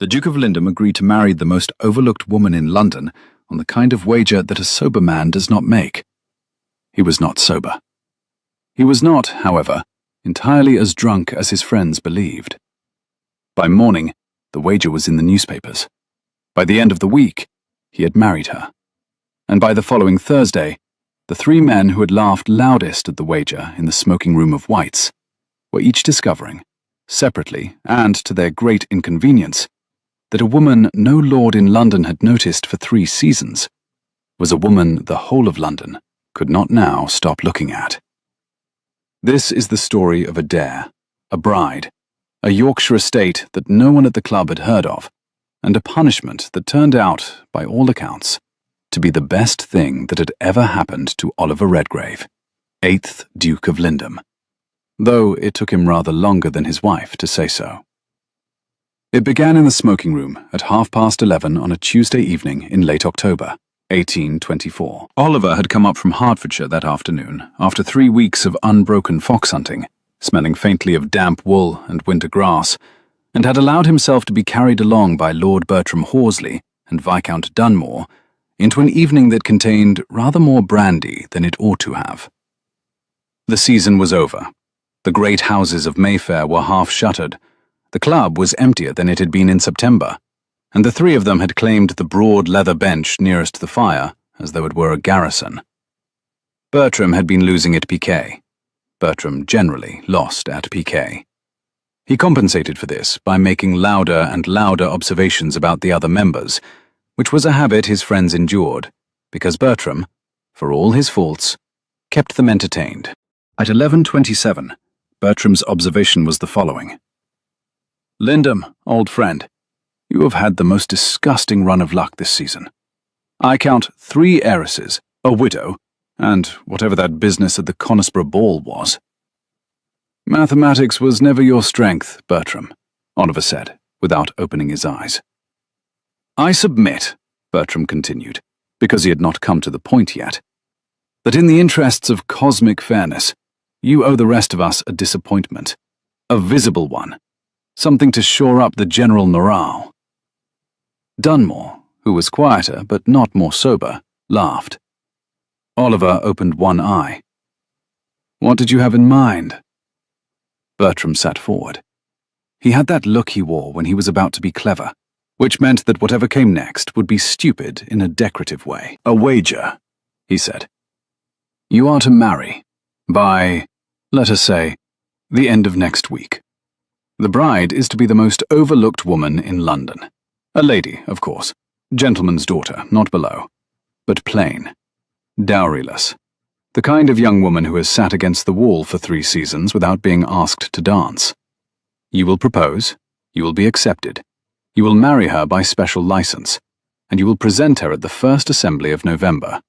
The Duke of Lindham agreed to marry the most overlooked woman in London on the kind of wager that a sober man does not make. He was not sober. He was not, however, entirely as drunk as his friends believed. By morning, the wager was in the newspapers. By the end of the week, he had married her. And by the following Thursday, the three men who had laughed loudest at the wager in the smoking room of White's were each discovering, separately and to their great inconvenience, that a woman no lord in London had noticed for 3 seasons was a woman the whole of London could not now stop looking at. This is the story of a dare, a bride, a Yorkshire estate that no one at the club had heard of, and a punishment that turned out, by all accounts, to be the best thing that had ever happened to Oliver Redgrave, 8th Duke of Lindham, though it took him rather longer than his wife to say so. It began in the smoking room at 11:30 on a Tuesday evening in late October, 1824. Oliver had come up from Hertfordshire that afternoon after 3 weeks of unbroken fox hunting, smelling faintly of damp wool and winter grass, and had allowed himself to be carried along by Lord Bertram Horsley and Viscount Dunmore into an evening that contained rather more brandy than it ought to have. The season was over. The great houses of Mayfair were half shuttered. The club was emptier than it had been in September, and the three of them had claimed the broad leather bench nearest the fire as though it were a garrison. Bertram had been losing at piquet. Bertram generally lost at piquet. He compensated for this by making louder and louder observations about the other members, which was a habit his friends endured, because Bertram, for all his faults, kept them entertained. At 11:27, Bertram's observation was the following. "Lindham, old friend, you have had the most disgusting run of luck this season. I count 3 heiresses, a widow, and whatever that business at the Conisbrough ball was." "Mathematics was never your strength, Bertram," Oliver said, without opening his eyes. "I submit," Bertram continued, because he had not come to the point yet, "that in the interests of cosmic fairness, you owe the rest of us a disappointment, a visible one, something to shore up the general morale." Dunmore, who was quieter but not more sober, laughed. Oliver opened one eye. "What did you have in mind?" Bertram sat forward. He had that look he wore when he was about to be clever, which meant that whatever came next would be stupid in a decorative way. "A wager," he said. "You are to marry by, let us say, the end of next week. The bride is to be the most overlooked woman in London. A lady, of course, gentleman's daughter, not below, but plain, dowryless, the kind of young woman who has sat against the wall for 3 seasons without being asked to dance. You will propose, you will be accepted, you will marry her by special license, and you will present her at the first assembly of November.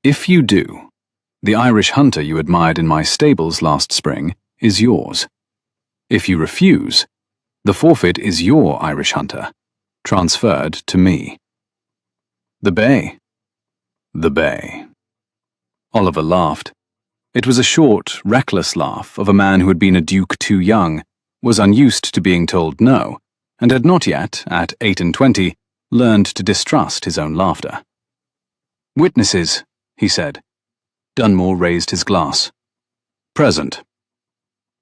If you do, the Irish hunter you admired in my stables last spring is yours. If you refuse, the forfeit is your Irish hunter, transferred to me." "The bay." "The bay." Oliver laughed. It was a short, reckless laugh of a man who had been a duke too young, was unused to being told no, and had not yet, at 28, learned to distrust his own laughter. "Witnesses," he said. Dunmore raised his glass. "Present."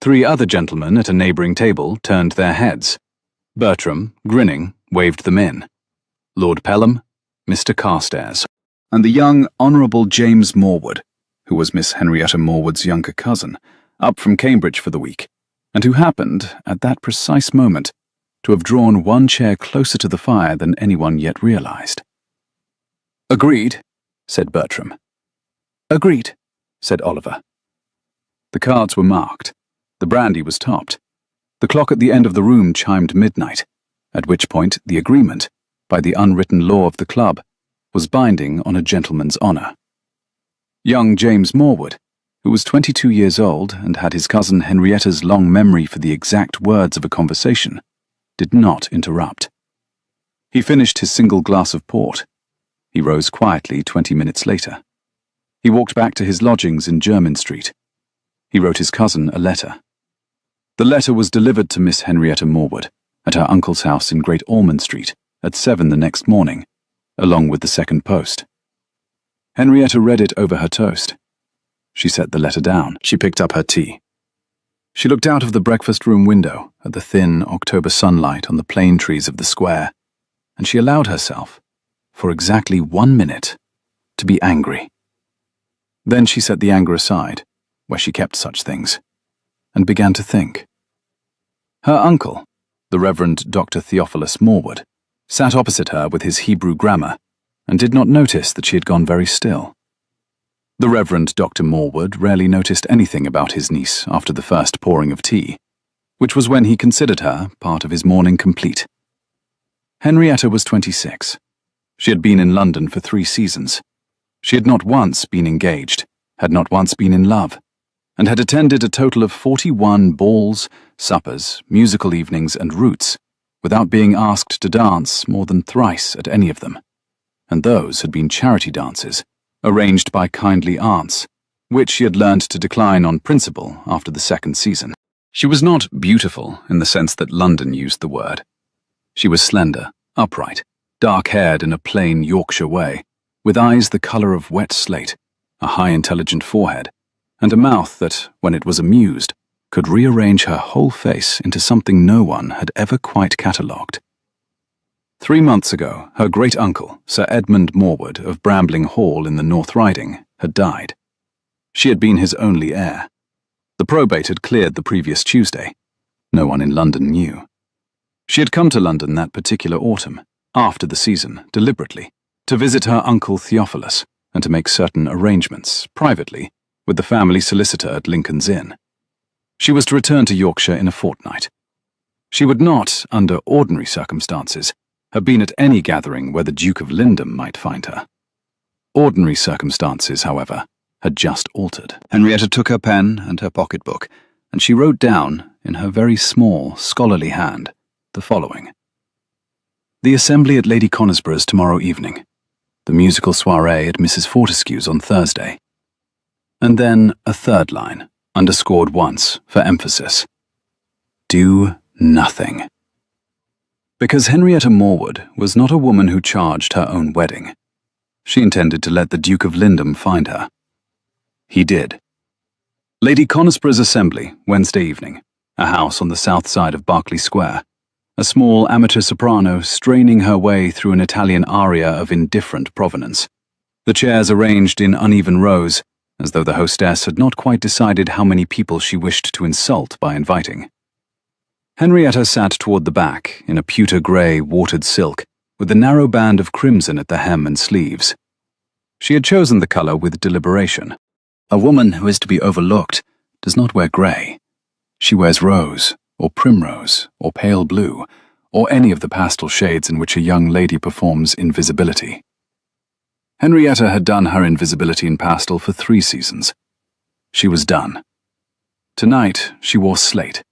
3 other gentlemen at a neighbouring table turned their heads. Bertram, grinning, waved them in. Lord Pelham, Mr. Carstairs, and the young Honourable James Morwood, who was Miss Henrietta Morwood's younger cousin, up from Cambridge for the week, and who happened, at that precise moment, to have drawn 1 chair closer to the fire than anyone yet realised. "Agreed," said Bertram. "Agreed," said Oliver. The cards were marked. The brandy was topped. The clock at the end of the room chimed midnight, at which point the agreement, by the unwritten law of the club, was binding on a gentleman's honour. Young James Morwood, who was 22 years old and had his cousin Henrietta's long memory for the exact words of a conversation, did not interrupt. He finished his single glass of port. He rose quietly 20 minutes later. He walked back to his lodgings in Jermyn Street. He wrote his cousin a letter. The letter was delivered to Miss Henrietta Morwood, at her uncle's house in Great Ormond Street at 7 the next morning, along with the second post. Henrietta read it over her toast. She set the letter down. She picked up her tea. She looked out of the breakfast room window at the thin October sunlight on the plane trees of the square, and she allowed herself, for exactly 1 minute, to be angry. Then she set the anger aside, where she kept such things, and began to think. Her uncle, the Reverend Dr. Theophilus Morwood, sat opposite her with his Hebrew grammar, and did not notice that she had gone very still. The Reverend Dr. Morwood rarely noticed anything about his niece after the first pouring of tea, which was when he considered her part of his morning complete. Henrietta was 26. She had been in London for 3 seasons. She had not once been engaged, had not once been in love, and had attended a total of 41 balls, suppers, musical evenings, and routes, without being asked to dance more than thrice at any of them. And those had been charity dances, arranged by kindly aunts, which she had learned to decline on principle after the 2nd season. She was not beautiful in the sense that London used the word. She was slender, upright, dark-haired in a plain Yorkshire way, with eyes the colour of wet slate, a high intelligent forehead, and a mouth that, when it was amused, could rearrange her whole face into something no one had ever quite catalogued. 3 months ago, her great-uncle, Sir Edmund Morwood of Brambling Hall in the North Riding, had died. She had been his only heir. The probate had cleared the previous Tuesday. No one in London knew. She had come to London that particular autumn, after the season, deliberately, to visit her uncle Theophilus and to make certain arrangements, privately, with the family solicitor at Lincoln's Inn. She was to return to Yorkshire in a fortnight. She would not, under ordinary circumstances, have been at any gathering where the Duke of Lindham might find her. Ordinary circumstances, however, had just altered. Henrietta took her pen and her pocketbook, and she wrote down, in her very small, scholarly hand, the following. The assembly at Lady Conisborough's tomorrow evening. The musical soirée at Mrs. Fortescue's on Thursday. And then a third line, underscored once, for emphasis. Do nothing. Because Henrietta Morwood was not a woman who charged her own wedding. She intended to let the Duke of Lindham find her. He did. Lady Conisborough's assembly, Wednesday evening, a house on the south side of Berkeley Square. A small amateur soprano straining her way through an Italian aria of indifferent provenance. The chairs arranged in uneven rows, as though the hostess had not quite decided how many people she wished to insult by inviting. Henrietta sat toward the back, in a pewter-grey watered silk, with a narrow band of crimson at the hem and sleeves. She had chosen the colour with deliberation. A woman who is to be overlooked does not wear grey. She wears rose, or primrose, or pale blue, or any of the pastel shades in which a young lady performs invisibility. Henrietta had done her invisibility in pastel for 3 seasons. She was done. Tonight she wore slate,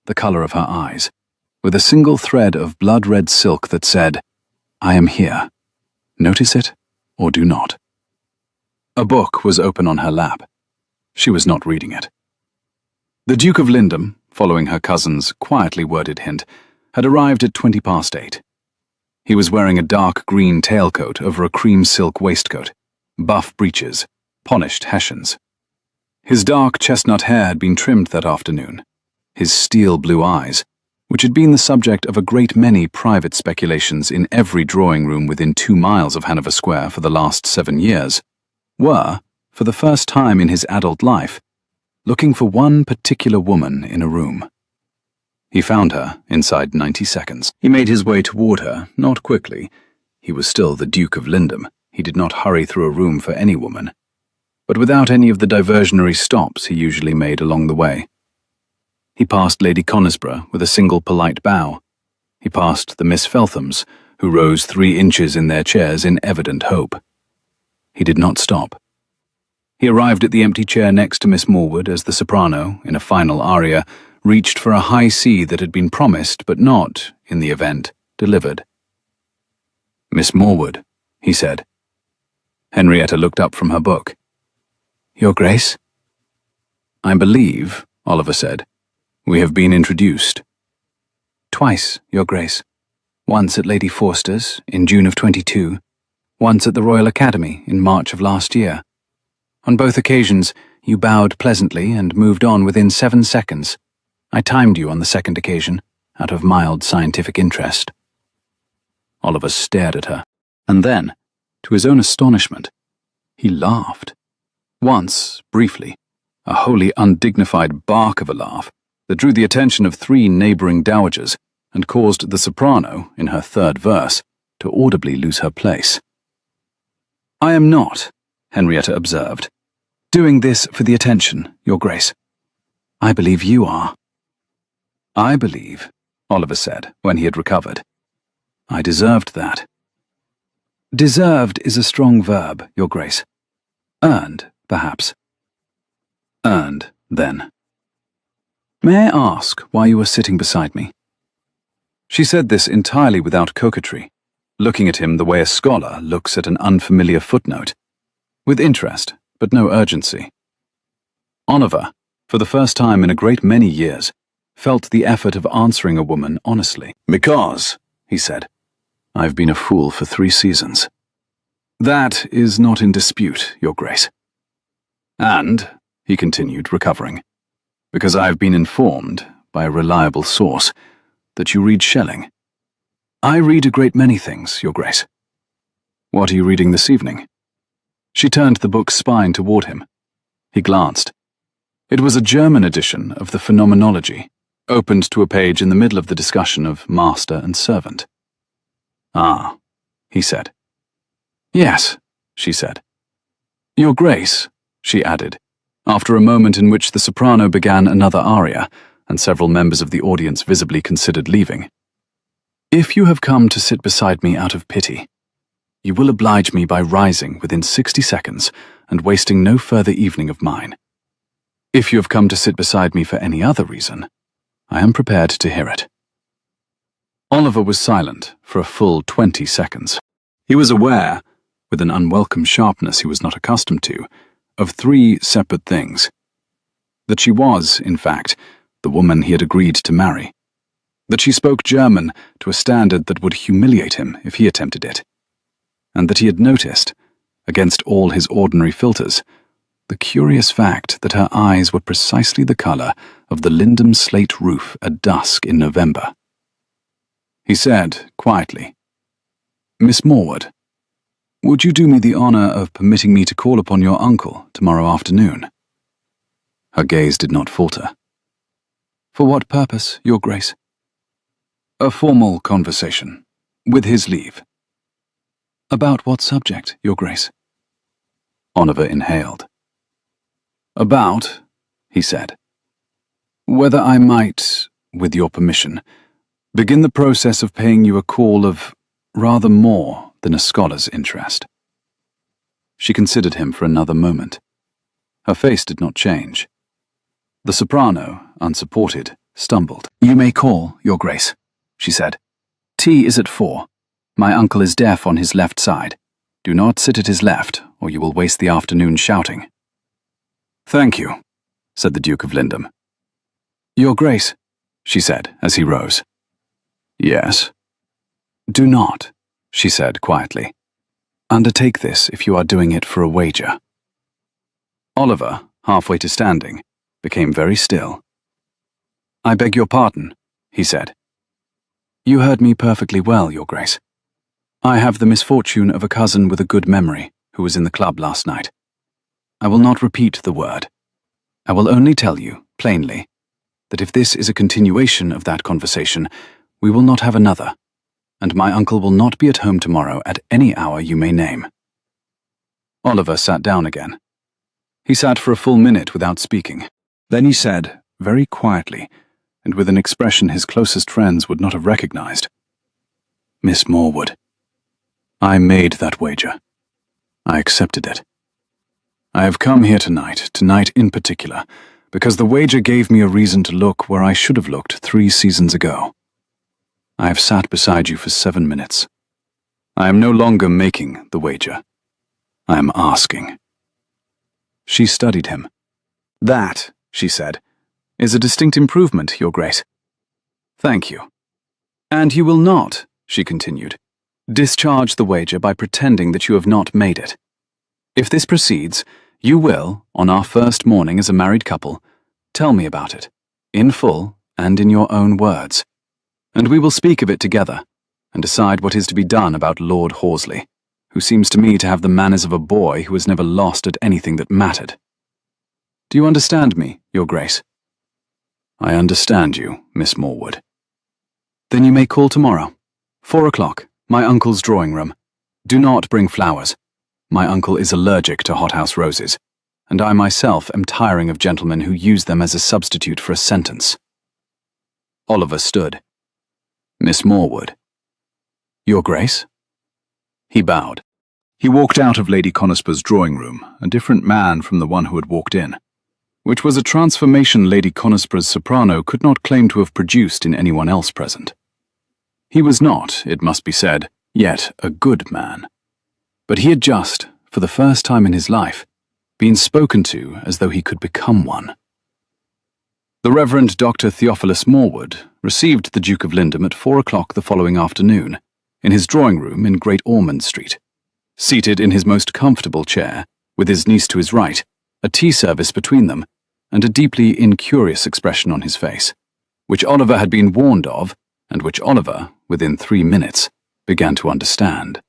the colour of her eyes, with a single thread of blood-red silk that said, I am here. Notice it, or do not. A book was open on her lap. She was not reading it. The Duke of Lindham, following her cousin's quietly worded hint, had arrived at 8:20. He was wearing a dark green tailcoat over a cream silk waistcoat, buff breeches, polished hessians. His dark chestnut hair had been trimmed that afternoon. His steel blue eyes, which had been the subject of a great many private speculations in every drawing room within 2 miles of Hanover Square for the last 7 years, were, for the first time in his adult life, looking for one particular woman in a room. He found her inside 90 seconds. He made his way toward her, not quickly. He was still the Duke of Lindham. He did not hurry through a room for any woman, but without any of the diversionary stops he usually made along the way. He passed Lady Conisborough with a single polite bow. He passed the Miss Felthams, who rose 3 inches in their chairs in evident hope. He did not stop. He arrived at the empty chair next to Miss Morwood as the soprano, in a final aria, reached for a high C that had been promised but not, in the event, delivered. Miss Morwood, he said. Henrietta looked up from her book. Your Grace? I believe, Oliver said, we have been introduced. Twice, Your Grace. Once at Lady Forster's, in June of 22, once at the Royal Academy, in March of last year. On both occasions, you bowed pleasantly and moved on within 7 seconds. I timed you on the second occasion, out of mild scientific interest. Oliver stared at her, and then, to his own astonishment, he laughed. Once, briefly, a wholly undignified bark of a laugh that drew the attention of 3 neighbouring dowagers and caused the soprano, in her third verse, to audibly lose her place. "I am not," Henrietta observed, "doing this for the attention, Your Grace. I believe you are." "I believe," Oliver said, when he had recovered, "I deserved that." "Deserved is a strong verb, Your Grace. Earned, perhaps." "Earned, then. May I ask why you were sitting beside me?" She said this entirely without coquetry, looking at him the way a scholar looks at an unfamiliar footnote, with interest, but no urgency. Oliver, for the first time in a great many years, felt the effort of answering a woman honestly. "Because," he said, "I've been a fool for 3 seasons. That is not in dispute, Your Grace. And," he continued, recovering, "because I've been informed, by a reliable source, that you read Schelling. I read a great many things, Your Grace. What are you reading this evening?" She turned the book's spine toward him. He glanced. It was a German edition of the Phenomenology, opened to a page in the middle of the discussion of master and servant. "Ah," he said. "Yes," she said. "Your Grace," she added, after a moment in which the soprano began another aria, and several members of the audience visibly considered leaving. "If you have come to sit beside me out of pity, you will oblige me by rising within 60 seconds and wasting no further evening of mine. If you have come to sit beside me for any other reason, I am prepared to hear it." Oliver was silent for a full 20 seconds. He was aware, with an unwelcome sharpness he was not accustomed to, of 3 separate things. That she was, in fact, the woman he had agreed to marry. That she spoke German to a standard that would humiliate him if he attempted it. And that he had noticed, against all his ordinary filters, the curious fact that her eyes were precisely the colour of the Lindum slate roof at dusk in November. He said, quietly, "Miss Morwood, would you do me the honour of permitting me to call upon your uncle tomorrow afternoon?" Her gaze did not falter. "For what purpose, Your Grace?" "A formal conversation, with his leave." "About what subject, Your Grace?" Oliver inhaled. "About," he said, "whether I might, with your permission, begin the process of paying you a call of rather more than a scholar's interest." She considered him for another moment. Her face did not change. The soprano, unsupported, stumbled. "You may call, Your Grace," she said. "Tea is at 4. My uncle is deaf on his left side. Do not sit at his left, or you will waste the afternoon shouting." "Thank you," said the Duke of Lindum. "Your Grace," she said as he rose. "Yes." "Do not," she said quietly, "undertake this if you are doing it for a wager." Oliver, halfway to standing, became very still. "I beg your pardon," he said. "You heard me perfectly well, Your Grace. I have the misfortune of a cousin with a good memory who was in the club last night. I will not repeat the word. I will only tell you, plainly, that if this is a continuation of that conversation, we will not have another, and my uncle will not be at home tomorrow at any hour you may name." Oliver sat down again. He sat for a full minute without speaking. Then he said, very quietly, and with an expression his closest friends would not have recognized, "Miss Morwood, I made that wager. I accepted it. I have come here tonight in particular, because the wager gave me a reason to look where I should have looked 3 seasons ago. I have sat beside you for 7 minutes. I am no longer making the wager. I am asking." She studied him. "That," she said, "is a distinct improvement, Your Grace." "Thank you," And you will not, she continued, discharge the wager by pretending that you have not made it. If this proceeds, you will, on our first morning as a married couple, tell me about it, in full and in your own words, and we will speak of it together and decide what is to be done about Lord Horsley, who seems to me to have the manners of a boy who has never lost at anything that mattered. Do you understand me, Your Grace? I understand you, Miss Morwood. Then you may call tomorrow. 4 o'clock, my uncle's drawing room. Do not bring flowers. My uncle is allergic to hothouse roses, and I myself am tiring of gentlemen who use them as a substitute for a sentence. Oliver stood. Miss Morwood. Your Grace? He bowed. He walked out of Lady Conisper's drawing room, a different man from the one who had walked in, which was a transformation Lady Conisper's soprano could not claim to have produced in anyone else present. He was not, it must be said, yet a good man. But he had just, for the first time in his life, been spoken to as though he could become one. The Reverend Dr. Theophilus Morwood received the Duke of Lindham at 4 o'clock the following afternoon, in his drawing room in Great Ormond Street, seated in his most comfortable chair, with his niece to his right, a tea service between them, and a deeply incurious expression on his face, which Oliver had been warned of, and which Oliver, within 3 minutes, began to understand.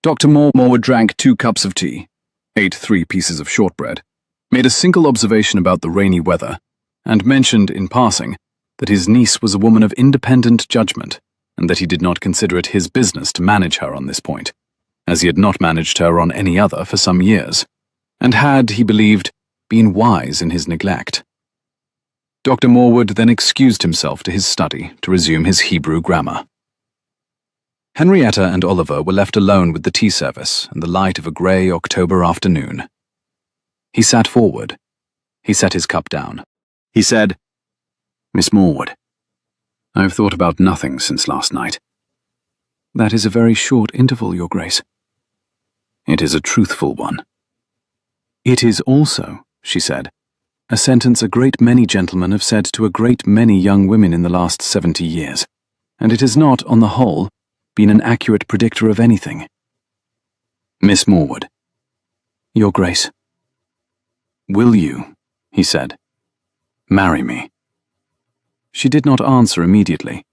Dr. Morwood drank 2 cups of tea, ate 3 pieces of shortbread, made a single observation about the rainy weather, and mentioned, in passing, that his niece was a woman of independent judgment, and that he did not consider it his business to manage her on this point, as he had not managed her on any other for some years, and had, he believed, been wise in his neglect. Dr. Morwood then excused himself to his study to resume his Hebrew grammar. Henrietta and Oliver were left alone with the tea service and the light of a grey October afternoon. He sat forward. He set his cup down. He said, Miss Morwood, I have thought about nothing since last night. That is a very short interval, Your Grace. It is a truthful one. It is also, she said, a sentence a great many gentlemen have said to a great many young women in the last 70 years, and it has not, on the whole, been an accurate predictor of anything. Miss Morwood. Your Grace. Will you, he said, marry me? She did not answer immediately.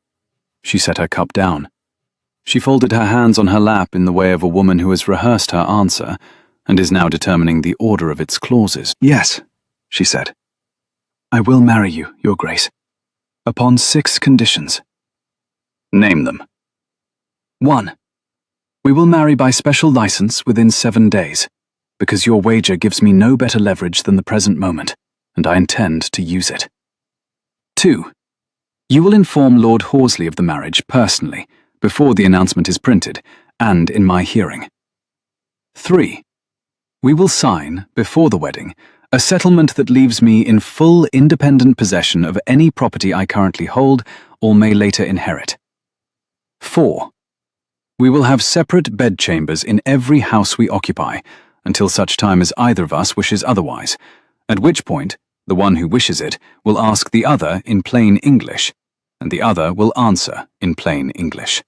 She set her cup down. She folded her hands on her lap in the way of a woman who has rehearsed her answer and is now determining the order of its clauses. Yes, she said. I will marry you, Your Grace, upon 6 conditions. Name them. 1. We will marry by special license within 7 days, because your wager gives me no better leverage than the present moment, and I intend to use it. 2. You will inform Lord Horsley of the marriage personally, before the announcement is printed, and in my hearing. 3. We will sign, before the wedding, a settlement that leaves me in full independent possession of any property I currently hold or may later inherit. 4. We will have separate bedchambers in every house we occupy, until such time as either of us wishes otherwise, at which point the one who wishes it will ask the other in plain English, and the other will answer in plain English.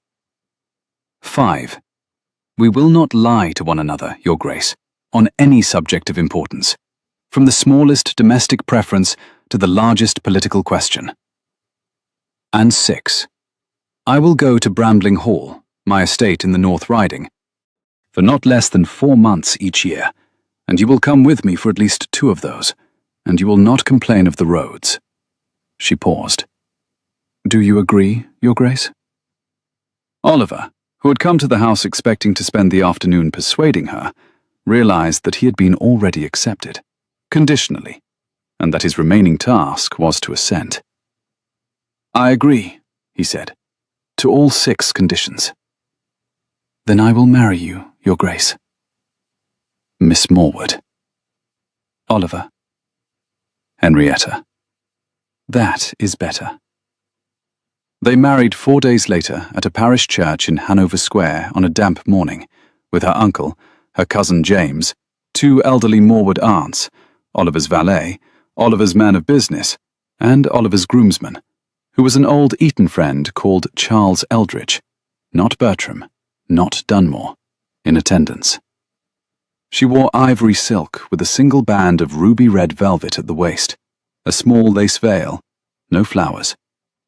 5. We will not lie to one another, Your Grace, on any subject of importance, from the smallest domestic preference to the largest political question. And 6. I will go to Brambling Hall, my estate in the North Riding, for not less than 4 months each year, and you will come with me for at least 2 of those, and you will not complain of the roads. She paused. Do you agree, Your Grace? Oliver, who had come to the house expecting to spend the afternoon persuading her, realized that he had been already accepted, conditionally, and that his remaining task was to assent. I agree, he said, to all 6 conditions. Then I will marry you, Your Grace. Miss Morwood. Oliver. Henrietta. That is better. They married 4 days later at a parish church in Hanover Square on a damp morning, with her uncle, her cousin James, 2 elderly Morwood aunts, Oliver's valet, Oliver's man of business, and Oliver's groomsman, who was an old Eton friend called Charles Eldridge, not Bertram, not Dunmore, in attendance. She wore ivory silk with a single band of ruby-red velvet at the waist, a small lace veil, no flowers,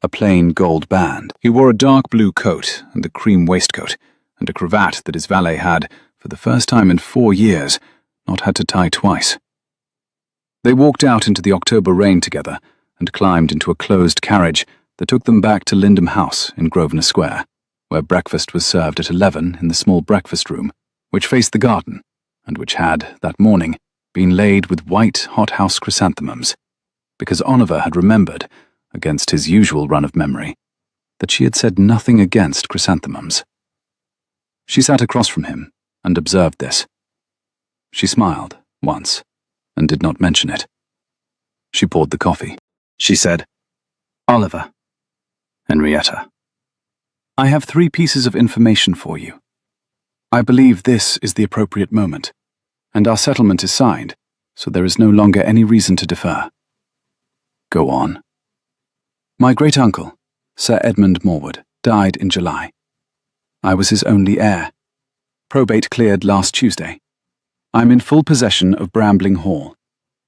a plain gold band. He wore a dark blue coat and a cream waistcoat, and a cravat that his valet had, for the first time in 4 years, not had to tie twice. They walked out into the October rain together and climbed into a closed carriage that took them back to Lindham House in Grosvenor Square, where breakfast was served at 11 in the small breakfast room, which faced the garden, and which had, that morning, been laid with white hothouse chrysanthemums, because Oliver had remembered, against his usual run of memory, that she had said nothing against chrysanthemums. She sat across from him and observed this. She smiled, once, and did not mention it. She poured the coffee. She said, "Oliver, Henrietta, I have 3 pieces of information for you. I believe this is the appropriate moment, and our settlement is signed, so there is no longer any reason to defer." "Go on." "My great-uncle, Sir Edmund Morwood, died in July. I was his only heir. Probate cleared last Tuesday. I'm in full possession of Brambling Hall,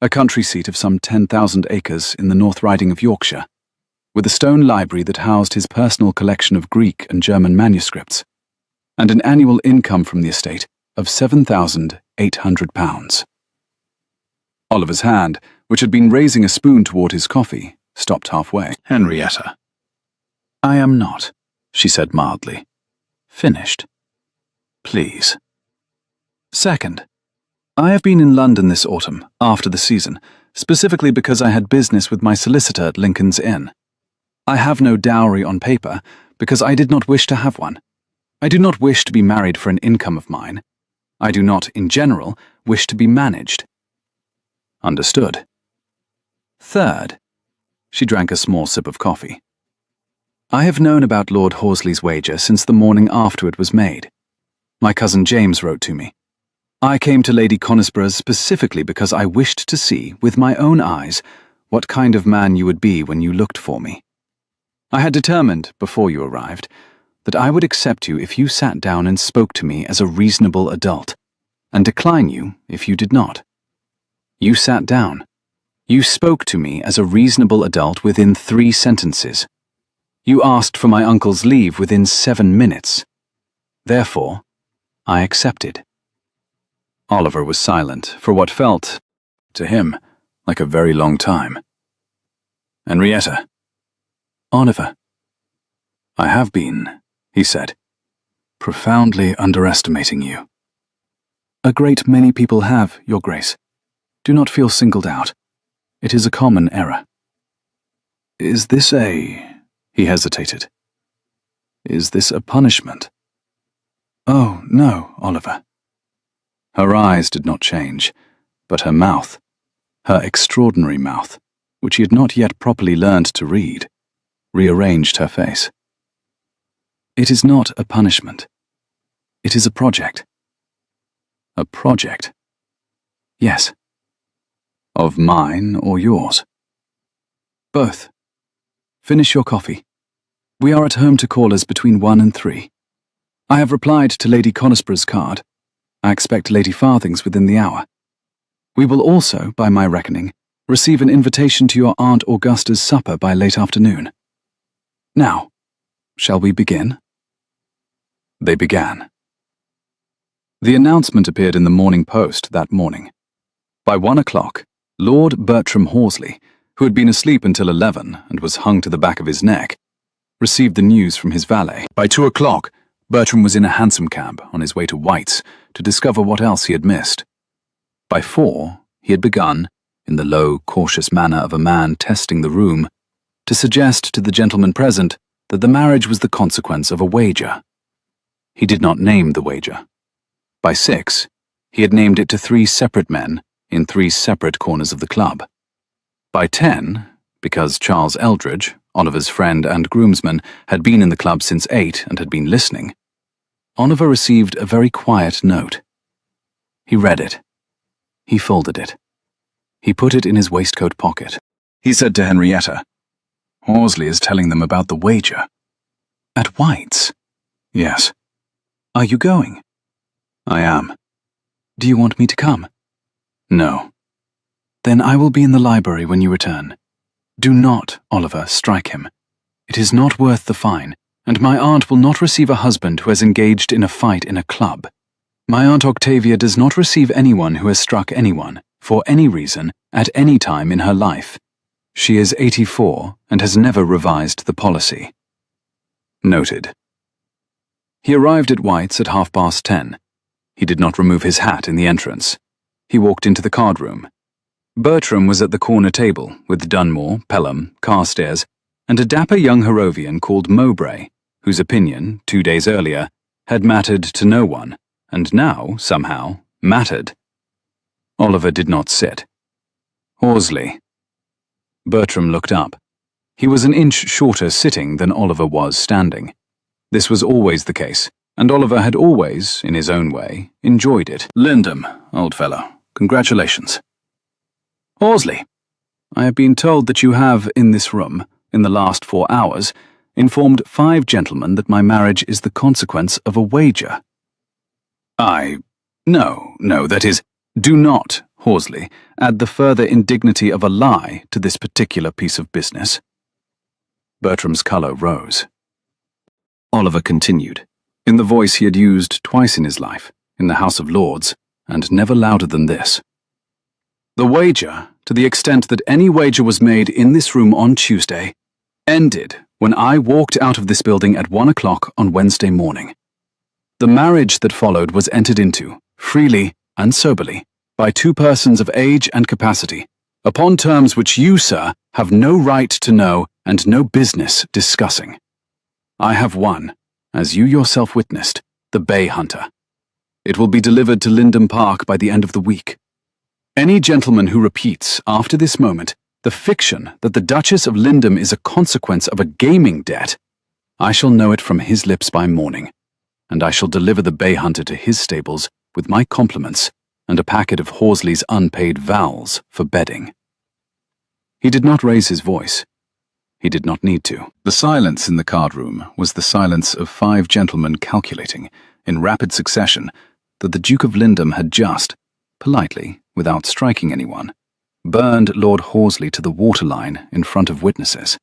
a country seat of some 10,000 acres in the North Riding of Yorkshire, with a stone library that housed his personal collection of Greek and German manuscripts, and an annual income from the estate of £7,800. Oliver's hand, which had been raising a spoon toward his coffee, stopped halfway. "Henrietta." "I am not," she said mildly. "Finished. Please. Second, I have been in London this autumn, after the season, specifically because I had business with my solicitor at Lincoln's Inn. I have no dowry on paper, because I did not wish to have one. I do not wish to be married for an income of mine. I do not, in general, wish to be managed." "Understood." Third, she drank a small sip of coffee. "I have known about Lord Horsley's wager since the morning after it was made. My cousin James wrote to me. I came to Lady Conisborough's specifically because I wished to see, with my own eyes, what kind of man you would be when you looked for me. I had determined, before you arrived, that I would accept you if you sat down and spoke to me as a reasonable adult, and decline you if you did not. You sat down. You spoke to me as a reasonable adult within 3 sentences. You asked for my uncle's leave within 7 minutes. Therefore, I accepted." Oliver was silent for what felt, to him, like a very long time. "Henrietta." "Oliver." "I have been," he said, "profoundly underestimating you." "A great many people have, Your Grace. Do not feel singled out. It is a common error." "Is this a—" he hesitated. "Is this a punishment?" "Oh, no, Oliver." Her eyes did not change, but her mouth, her extraordinary mouth, which he had not yet properly learned to read, rearranged her face. "It is not a punishment. It is a project." "A project?" "Yes." "Of mine or yours?" "Both. Finish your coffee. We are at home to callers between 1 and 3. I have replied to Lady Conisborough's card. I expect Lady Farthing's within the hour. We will also, by my reckoning, receive an invitation to your Aunt Augusta's supper by late afternoon. Now, shall we begin?" They began. The announcement appeared in the Morning Post that morning. By 1 o'clock, Lord Bertram Horsley, who had been asleep until 11 and was hung to the back of his neck, received the news from his valet. By 2 o'clock, Bertram was in a hansom cab on his way to White's to discover what else he had missed. By 4, he had begun, in the low, cautious manner of a man testing the room, to suggest to the gentlemen present that the marriage was the consequence of a wager. He did not name the wager. By 6, he had named it to 3 separate men in 3 separate corners of the club. By 10, because Charles Eldridge, Oliver's friend and groomsman, had been in the club since 8 and had been listening, Oliver received a very quiet note. He read it. He folded it. He put it in his waistcoat pocket. He said to Henrietta, Horsley is telling them about the wager. At White's? Yes. Are you going? I am. Do you want me to come? No. Then I will be in the library when you return. Do not, Oliver, strike him. It is not worth the fine, and my aunt will not receive a husband who has engaged in a fight in a club. My Aunt Octavia does not receive anyone who has struck anyone, for any reason, at any time in her life. She is 84 and has never revised the policy. Noted. He arrived at White's at 10:30. He did not remove his hat in the entrance. He walked into the card room. Bertram was at the corner table with Dunmore, Pelham, Carstairs, and a dapper young Harrovian called Mowbray, whose opinion, 2 days earlier, had mattered to no one, and now, somehow, mattered. Oliver did not sit. Horsley. Bertram looked up. He was an inch shorter sitting than Oliver was standing. This was always the case, and Oliver had always, in his own way, enjoyed it. Lindum, old fellow, congratulations. Horsley, I have been told that you have, in this room, in the last 4 hours, informed 5 gentlemen that my marriage is the consequence of a wager. No, that is, do not, Horsley, add the further indignity of a lie to this particular piece of business. Bertram's colour rose. Oliver continued, in the voice he had used twice in his life, in the House of Lords, and never louder than this. The wager, to the extent that any wager was made in this room on Tuesday, ended when I walked out of this building at 1 o'clock on Wednesday morning. The marriage that followed was entered into, freely and soberly, by 2 persons of age and capacity, upon terms which you, sir, have no right to know and no business discussing. I have won, as you yourself witnessed, the Bay Hunter. It will be delivered to Lindum Park by the end of the week. Any gentleman who repeats, after this moment, the fiction that the Duchess of Lindum is a consequence of a gaming debt, I shall know it from his lips by morning, and I shall deliver the Bay Hunter to his stables with my compliments and a packet of Horsley's unpaid vowels for bedding. He did not raise his voice. He did not need to. The silence in the card room was the silence of 5 gentlemen calculating, in rapid succession, that the Duke of Lindum had just, politely, without striking anyone, burned Lord Horsley to the waterline in front of witnesses,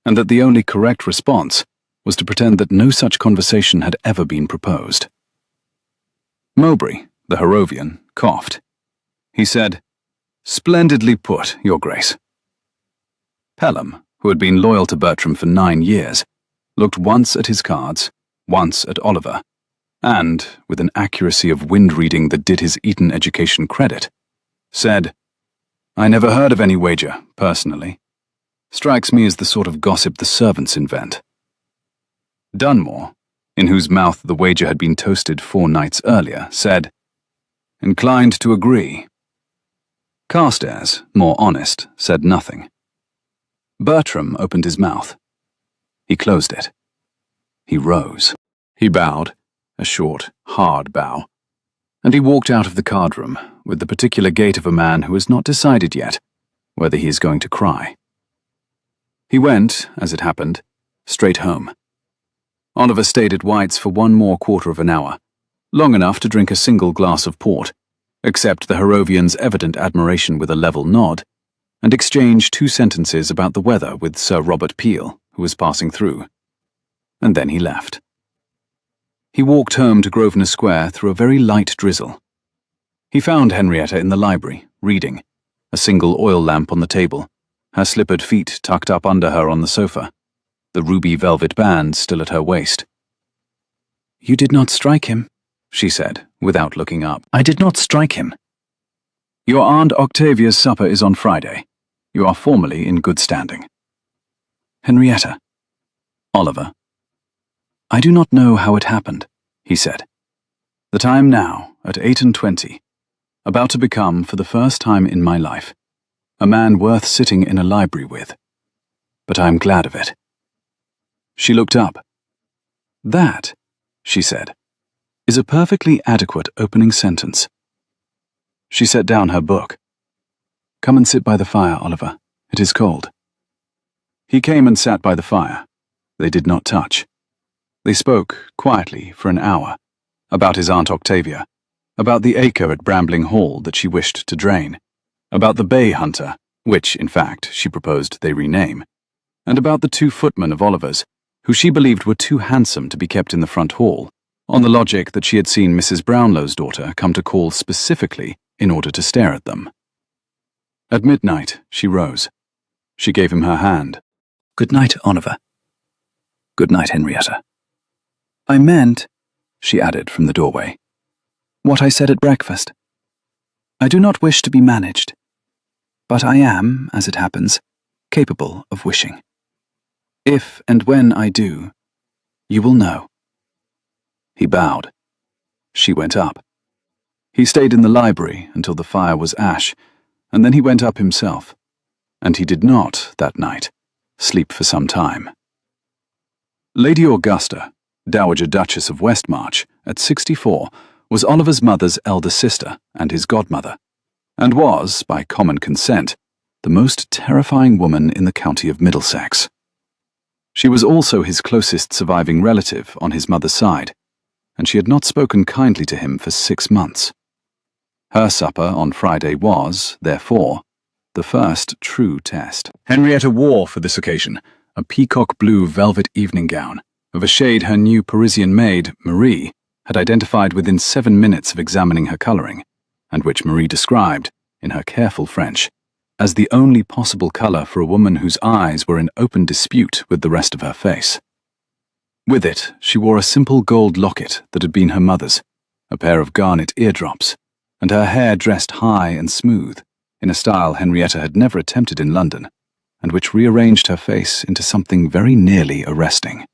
and that the only correct response was to pretend that no such conversation had ever been proposed. Mowbray, the Harrovian, coughed. He said, "Splendidly put, Your Grace." Pelham, who had been loyal to Bertram for 9 years, looked once at his cards, once at Oliver, and, with an accuracy of wind-reading that did his Eton education credit, said, "I never heard of any wager, personally. Strikes me as the sort of gossip the servants invent." Dunmore, in whose mouth the wager had been toasted 4 nights earlier, said, "Inclined to agree." Carstairs, more honest, said nothing. Bertram opened his mouth. He closed it. He rose. He bowed, a short, hard bow, and he walked out of the card room with the particular gait of a man who has not decided yet whether he is going to cry. He went, as it happened, straight home. Oliver stayed at White's for 1 more quarter of an hour, long enough to drink a single glass of port, accept the Harrovian's evident admiration with a level nod, and exchange 2 sentences about the weather with Sir Robert Peel, who was passing through. And then he left. He walked home to Grosvenor Square through a very light drizzle. He found Henrietta in the library, reading, a single oil lamp on the table, her slippered feet tucked up under her on the sofa, the ruby velvet band still at her waist. "You did not strike him," she said, without looking up. "I did not strike him. Your Aunt Octavia's supper is on Friday. You are formally in good standing." "Henrietta." "Oliver." "I do not know how it happened," he said. "That I am now, at 28, about to become, for the first time in my life, a man worth sitting in a library with. But I am glad of it." She looked up. "That," she said, "is a perfectly adequate opening sentence." She set down her book. "Come and sit by the fire, Oliver. It is cold." He came and sat by the fire. They did not touch. They spoke quietly for an hour, about his Aunt Octavia, about the acre at Brambling Hall that she wished to drain, about the bay hunter, which, in fact, she proposed they rename, and about the 2 footmen of Oliver's, who she believed were too handsome to be kept in the front hall, on the logic that she had seen Mrs. Brownlow's daughter come to call specifically in order to stare at them. At midnight, she rose. She gave him her hand. "Good night, Oliver." "Good night, Henrietta." "I meant," she added from the doorway, "what I said at breakfast. I do not wish to be managed, but I am, as it happens, capable of wishing. If and when I do, you will know." He bowed. She went up. He stayed in the library until the fire was ash, and then he went up himself. And he did not, that night, sleep for some time. Lady Augusta, Dowager Duchess of Westmarch, at 64, was Oliver's mother's elder sister and his godmother, and was, by common consent, the most terrifying woman in the county of Middlesex. She was also his closest surviving relative on his mother's side, and she had not spoken kindly to him for 6 months. Her supper on Friday was, therefore, the first true test. Henrietta wore for this occasion a peacock blue velvet evening gown of a shade her new Parisian maid, Marie, had identified within 7 minutes of examining her colouring, and which Marie described, in her careful French, as the only possible colour for a woman whose eyes were in open dispute with the rest of her face. With it, she wore a simple gold locket that had been her mother's, a pair of garnet eardrops, and her hair dressed high and smooth, in a style Henrietta had never attempted in London, and which rearranged her face into something very nearly arresting.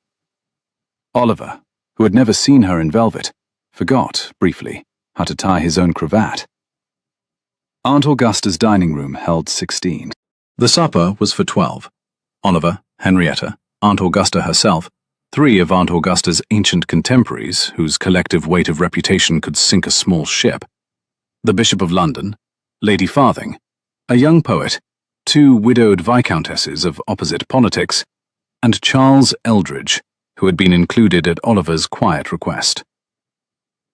Oliver, who had never seen her in velvet, forgot, briefly, how to tie his own cravat. Aunt Augusta's dining room held 16. The supper was for 12. Oliver, Henrietta, Aunt Augusta herself, 3 of Aunt Augusta's ancient contemporaries, whose collective weight of reputation could sink a small ship, the Bishop of London, Lady Farthing, a young poet, 2 widowed viscountesses of opposite politics, and Charles Eldridge, who had been included at Oliver's quiet request.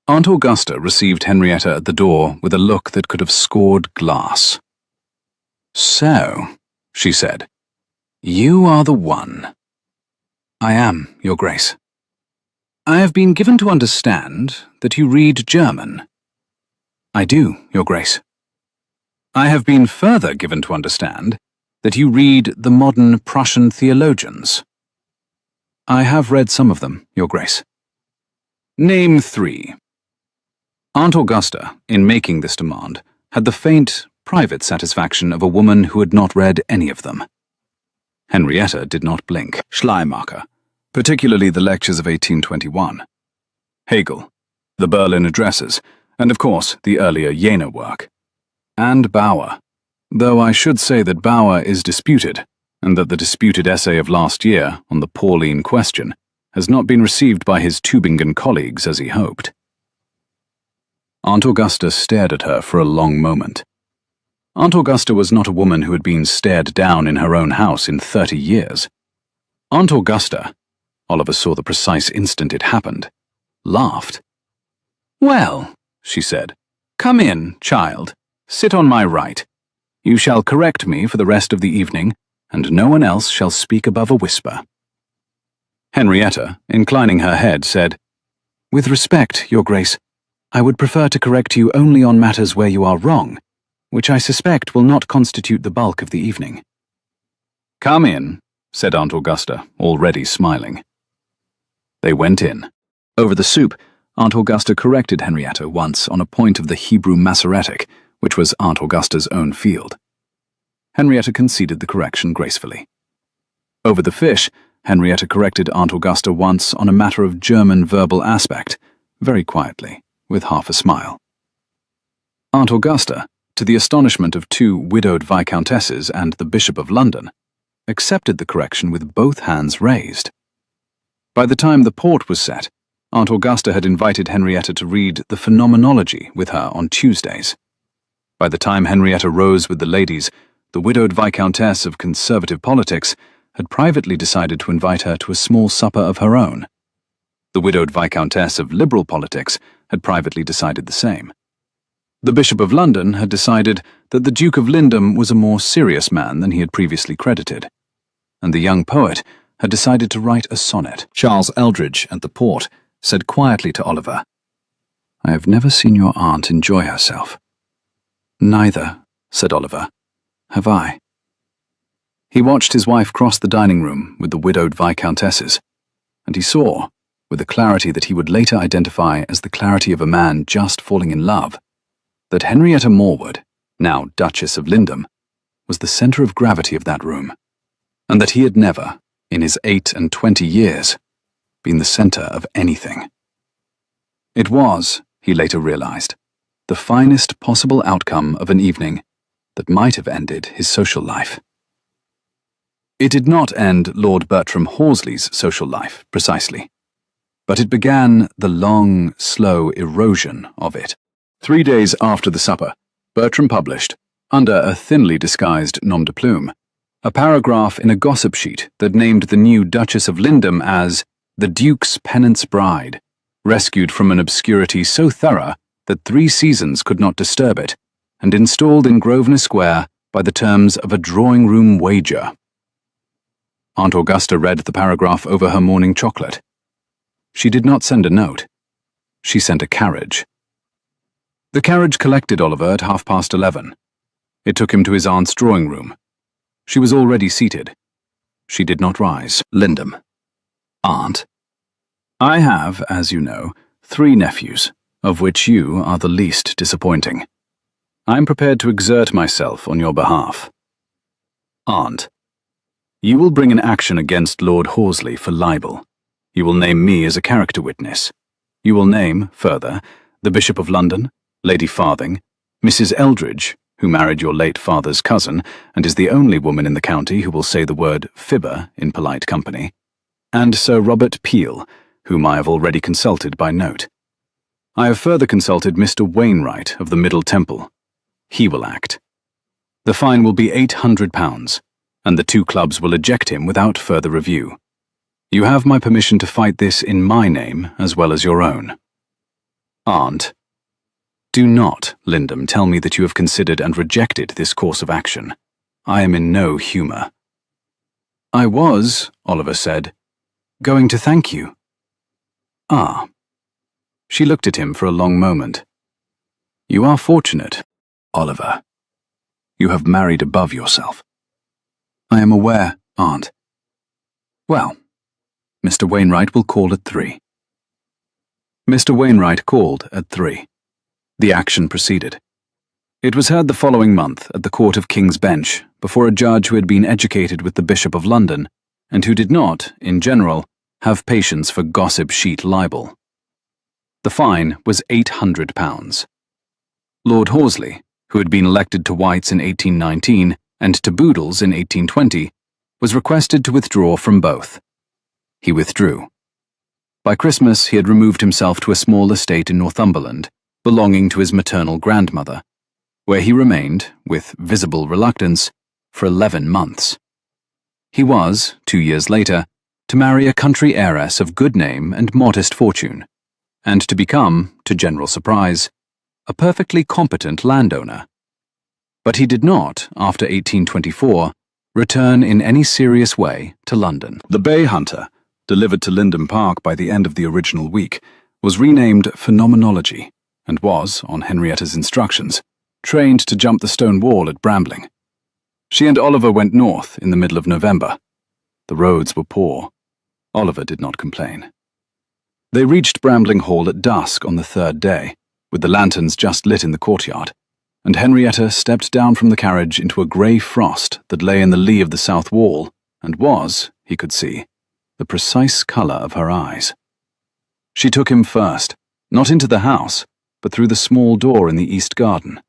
Aunt Augusta received Henrietta at the door with a look that could have scored glass. "So," she said, "you are the one." "I am, Your Grace." "I have been given to understand that you read German." "I do, Your Grace." "I have been further given to understand that you read the modern Prussian theologians." "I have read some of them, Your Grace." "Name 3. Aunt Augusta, in making this demand, had the faint, private satisfaction of a woman who had not read any of them. Henrietta did not blink. Schleiermacher, particularly the lectures of 1821. Hegel, the Berlin Addresses, and of course the earlier Jena work. And Bauer, though I should say that Bauer is disputed, and that the disputed essay of last year on the Pauline question has not been received by his Tübingen colleagues as he hoped. Aunt Augusta stared at her for a long moment. Aunt Augusta was not a woman who had been stared down in her own house in 30 years. Aunt Augusta, Oliver saw the precise instant it happened, laughed. "Well," she said, "come in, child. Sit on my right. You shall correct me for the rest of the evening, and no one else shall speak above a whisper." Henrietta, inclining her head, said, "With respect, Your Grace, I would prefer to correct you only on matters where you are wrong, which I suspect will not constitute the bulk of the evening." "Come in," said Aunt Augusta, already smiling. They went in. Over the soup, Aunt Augusta corrected Henrietta once on a point of the Hebrew Masoretic, which was Aunt Augusta's own field. Henrietta conceded the correction gracefully. Over the fish, Henrietta corrected Aunt Augusta once on a matter of German verbal aspect, very quietly, with half a smile. Aunt Augusta, to the astonishment of 2 widowed viscountesses and the Bishop of London, accepted the correction with both hands raised. By the time the port was set, Aunt Augusta had invited Henrietta to read the Phenomenology with her on Tuesdays. By the time Henrietta rose with the ladies, the widowed viscountess of conservative politics had privately decided to invite her to a small supper of her own. The widowed Viscountess of liberal politics had privately decided the same. The Bishop of London had decided that the Duke of Lindham was a more serious man than he had previously credited, and the young poet had decided to write a sonnet. Charles Eldridge at the port said quietly to Oliver, "I have never seen your aunt enjoy herself." "Neither," said Oliver, "have I." He watched his wife cross the dining room with the widowed Viscountesses, and he saw, with a clarity that he would later identify as the clarity of a man just falling in love, that Henrietta Morwood, now Duchess of Lindham, was the centre of gravity of that room, and that he had never, in his 28 years, been the centre of anything. It was, he later realised, the finest possible outcome of an evening that might have ended his social life. It did not end Lord Bertram Horsley's social life, precisely, but it began the long, slow erosion of it. 3 days after the supper, Bertram published, under a thinly disguised nom de plume, a paragraph in a gossip sheet that named the new Duchess of Lindham as the Duke's penance bride, rescued from an obscurity so thorough that 3 seasons could not disturb it, and installed in Grosvenor Square by the terms of a drawing-room wager. Aunt Augusta read the paragraph over her morning chocolate. She did not send a note. She sent a carriage. The carriage collected Oliver at 11:30. It took him to his aunt's drawing-room. She was already seated. She did not rise. Lindham. "Aunt, I have, as you know, 3 nephews, of which you are the least disappointing. I am prepared to exert myself on your behalf. Aunt, you will bring an action against Lord Horsley for libel. You will name me as a character witness. You will name, further, the Bishop of London, Lady Farthing, Mrs. Eldridge, who married your late father's cousin and is the only woman in the county who will say the word fibber in polite company, and Sir Robert Peel, whom I have already consulted by note. I have further consulted Mr. Wainwright of the Middle Temple. He will act. The fine will be £800, and the 2 clubs will eject him without further review. You have my permission to fight this in my name as well as your own. Aunt, do not, Lindham, tell me that you have considered and rejected this course of action. I am in no humour." "I was," Oliver said, "going to thank you." "Ah." She looked at him for a long moment. "You are fortunate, Oliver. You have married above yourself." "I am aware, Aunt." "Well, Mr. Wainwright will call at 3. Mr. Wainwright called at 3. The action proceeded. It was heard the following month at the Court of King's Bench before a judge who had been educated with the Bishop of London and who did not, in general, have patience for gossip sheet libel. The fine was £800. Lord Horsley, who had been elected to White's in 1819 and to Boodle's in 1820, was requested to withdraw from both. He withdrew. By Christmas he had removed himself to a small estate in Northumberland, belonging to his maternal grandmother, where he remained, with visible reluctance, for 11 months. He was, 2 years later, to marry a country heiress of good name and modest fortune, and to become, to general surprise, a perfectly competent landowner. But he did not, after 1824, return in any serious way to London. The Bay Hunter, delivered to Lindham Park by the end of the original week, was renamed Phenomenology, and was, on Henrietta's instructions, trained to jump the stone wall at Brambling. She and Oliver went north in the middle of November. The roads were poor. Oliver did not complain. They reached Brambling Hall at dusk on the 3rd day, with the lanterns just lit in the courtyard, and Henrietta stepped down from the carriage into a grey frost that lay in the lee of the south wall and was, he could see, the precise colour of her eyes. She took him first, not into the house, but through the small door in the east garden.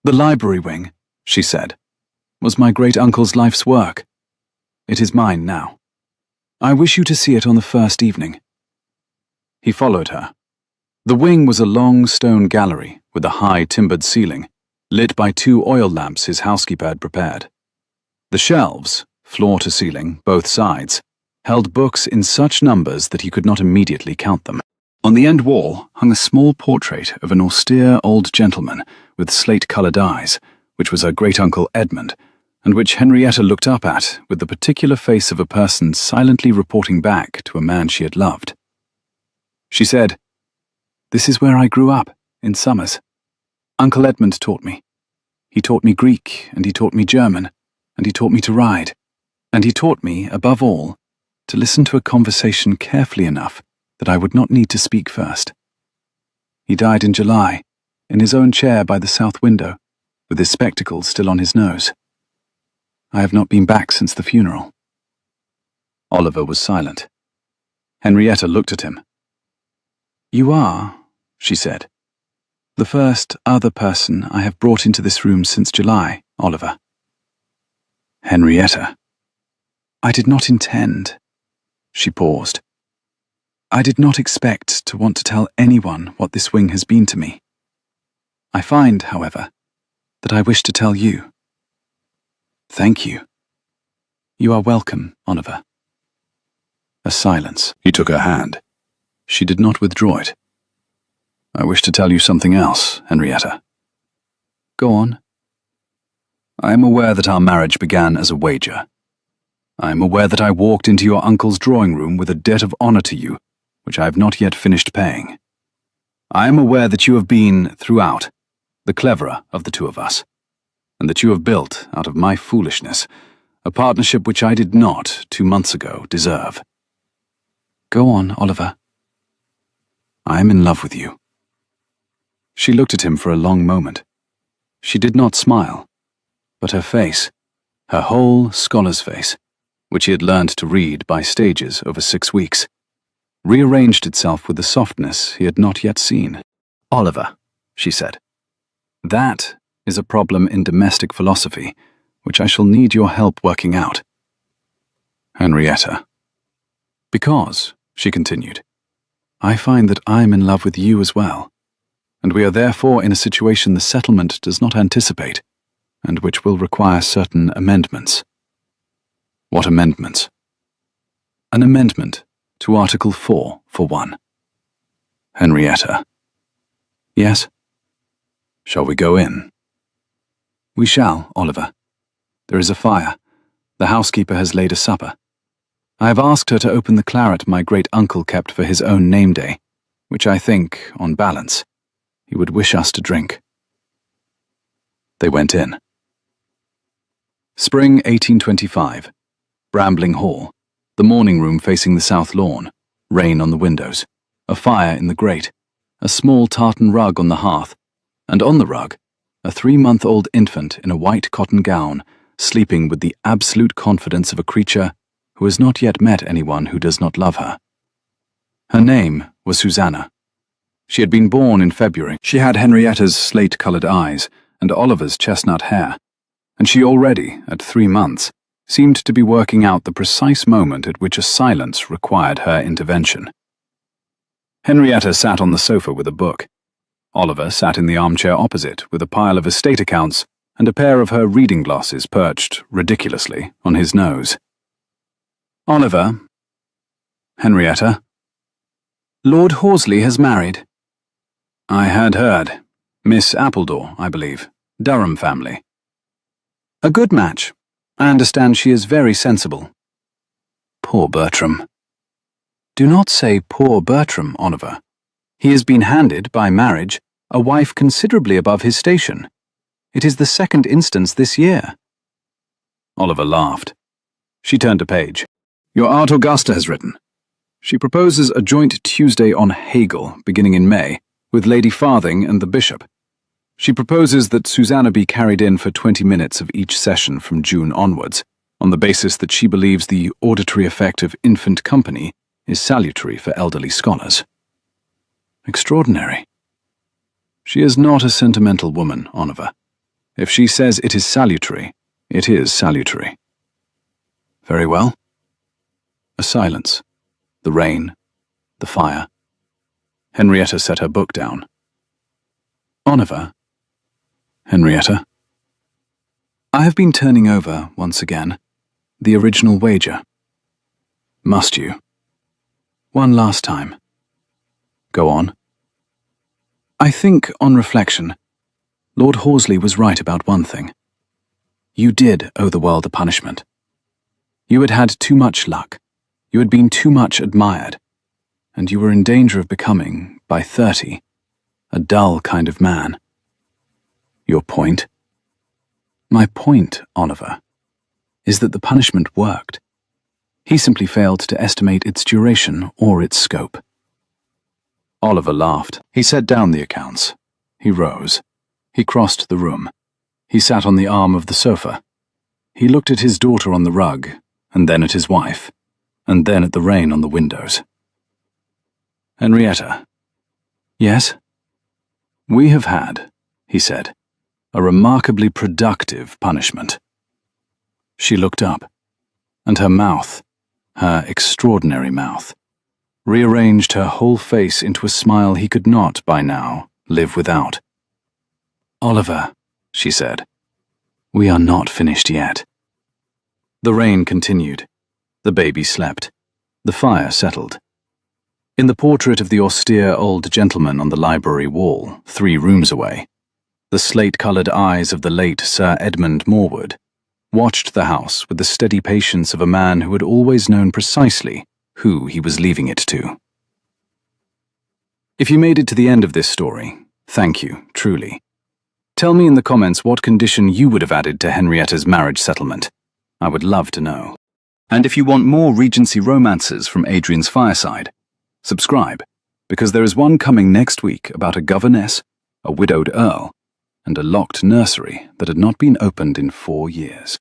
"The library wing," she said, "was my great-uncle's life's work. It is mine now. I wish you to see it on the first evening." He followed her. The wing was a long stone gallery with a high timbered ceiling, lit by 2 oil lamps his housekeeper had prepared. The shelves, floor to ceiling, both sides, held books in such numbers that he could not immediately count them. On the end wall hung a small portrait of an austere old gentleman with slate-coloured eyes, which was her great-uncle Edmund, and which Henrietta looked up at with the particular face of a person silently reporting back to a man she had loved. She said, "This is where I grew up, in summers. Uncle Edmund taught me. He taught me Greek, and he taught me German, and he taught me to ride, and he taught me, above all, to listen to a conversation carefully enough that I would not need to speak first. He died in July, in his own chair by the south window, with his spectacles still on his nose. I have not been back since the funeral." Oliver was silent. Henrietta looked at him. "You are," she said, "the first other person I have brought into this room since July, Oliver." Henrietta. "I did not intend." She paused. "I did not expect to want to tell anyone what this wing has been to me. I find, however, that I wish to tell you. Thank you. You are welcome, Oliver." A silence. He took her hand. She did not withdraw it. "I wish to tell you something else, Henrietta." "Go on." "I am aware that our marriage began as a wager. I am aware that I walked into your uncle's drawing room with a debt of honour to you, which I have not yet finished paying. I am aware that you have been, throughout, the cleverer of the two of us, and that you have built, out of my foolishness, a partnership which I did not, 2 months ago, deserve." "Go on, Oliver." "I am in love with you." She looked at him for a long moment. She did not smile, but her face, her whole scholar's face, which he had learned to read by stages over 6 weeks, rearranged itself with the softness he had not yet seen. "Oliver," she said, "that is a problem in domestic philosophy which I shall need your help working out." Henrietta. "Because," she continued, "I find that I am in love with you as well, and we are therefore in a situation the settlement does not anticipate, and which will require certain amendments." "What amendments?" "An amendment to Article 4, for one." Henrietta. "Yes?" "Shall we go in?" "We shall, Oliver. There is a fire. The housekeeper has laid a supper. I have asked her to open the claret my great-uncle kept for his own name-day, which I think, on balance, he would wish us to drink." They went in. Spring 1825. Brambling Hall, the morning room facing the south lawn, rain on the windows, a fire in the grate, a small tartan rug on the hearth, and on the rug, a 3-month-old infant in a white cotton gown, sleeping with the absolute confidence of a creature who has not yet met anyone who does not love her. Her name was Susanna. She had been born in February. She had Henrietta's slate-coloured eyes and Oliver's chestnut hair, and she already, at 3 months, seemed to be working out the precise moment at which a silence required her intervention. Henrietta sat on the sofa with a book. Oliver sat in the armchair opposite with a pile of estate accounts and a pair of her reading glasses perched, ridiculously, on his nose. "Oliver." "Henrietta." "Lord Horsley has married." "I had heard. Miss Appledore, I believe. Durham family." "A good match. I understand she is very sensible." "Poor Bertram." "Do not say poor Bertram, Oliver. He has been handed, by marriage, a wife considerably above his station. It is the 2nd instance this year." Oliver laughed. She turned a page. "Your Aunt Augusta has written. She proposes a joint Tuesday on Hegel, beginning in May, with Lady Farthing and the Bishop. She proposes that Susanna be carried in for 20 minutes of each session from June onwards, on the basis that she believes the auditory effect of infant company is salutary for elderly scholars." Extraordinary. She is not a sentimental woman, Oliver. If she says it is salutary, it is salutary. "Very well." A silence. The rain. The fire. Henrietta set her book down. "Oliver." "Henrietta." "I have been turning over, once again, The original wager. Must you? One last time. Go on. I think, on reflection, Lord Horsley was right about one thing. You did owe the world a punishment. You had had too much luck. You had been too much admired. And you were in danger of becoming, by 30, a dull kind of man. Your point? My point, Oliver, is that the punishment worked. He simply failed to estimate its duration or its scope. Oliver laughed. He set down the accounts. He rose. He crossed the room. He sat on the arm of the sofa. He looked at his daughter on the rug, and then at his wife, and then at the rain on the windows. Henrietta. Yes? We have had, he said, a remarkably productive punishment. She looked up, and her mouth, her extraordinary mouth, rearranged her whole face into a smile he could not, by now, live without. Oliver, she said, we are not finished yet. The rain continued. The baby slept. The fire settled. In the portrait of the austere old gentleman on the library wall, 3 rooms away, the slate-coloured eyes of the late Sir Edmund Morwood watched the house with the steady patience of a man who had always known precisely who he was leaving it to. If you made it to the end of this story, thank you, truly. Tell me in the comments what condition you would have added to Henrietta's marriage settlement. I would love to know. And if you want more Regency romances from Adrian's fireside, subscribe, because there is one coming next week about a governess, a widowed earl, and a locked nursery that had not been opened in 4 years.